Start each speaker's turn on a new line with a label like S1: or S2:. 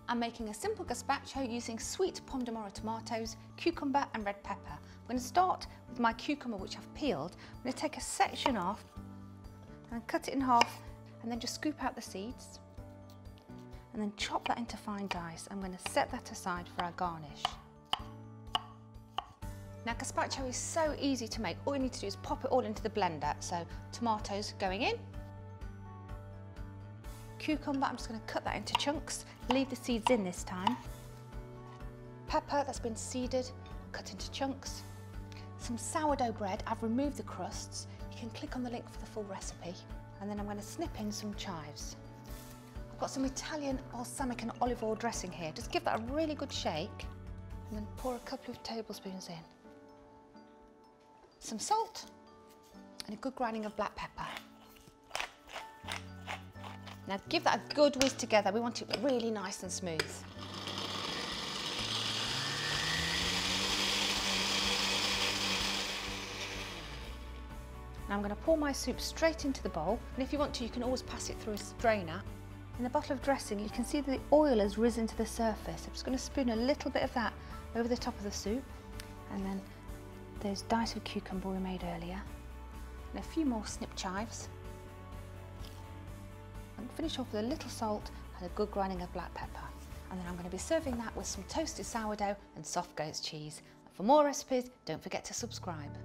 S1: I'm making a simple gazpacho using sweet pomodoro tomatoes, cucumber and red pepper. I'm going to start with my cucumber which I've peeled. I'm going to take a section off and cut it in half and then just scoop out the seeds and then chop that into fine dice. I'm going to set that aside for our garnish. Now gazpacho is so easy to make. All you need to do is pop it all into the blender. So tomatoes going in. Cucumber, I'm just going to cut that into chunks, leave the seeds in this time. Pepper that's been seeded, cut into chunks. Some sourdough bread, I've removed the crusts. You can click on the link for the full recipe. And then I'm going to snip in some chives. I've got some Italian balsamic and olive oil dressing here. Just give that a really good shake and then pour a couple of tablespoons in. Some salt and a good grinding of black pepper. Now give that a good whiz together. We want it really nice and smooth. Now I'm going to pour my soup straight into the bowl, and if you want to you can always pass it through a strainer. In the bottle of dressing you can see that the oil has risen to the surface. I'm just going to spoon a little bit of that over the top of the soup, and then those dice of cucumber we made earlier, and a few more snipped chives. And finish off with a little salt and a good grinding of black pepper. And then I'm going to be serving that with some toasted sourdough and soft goat's cheese. And for more recipes, don't forget to subscribe.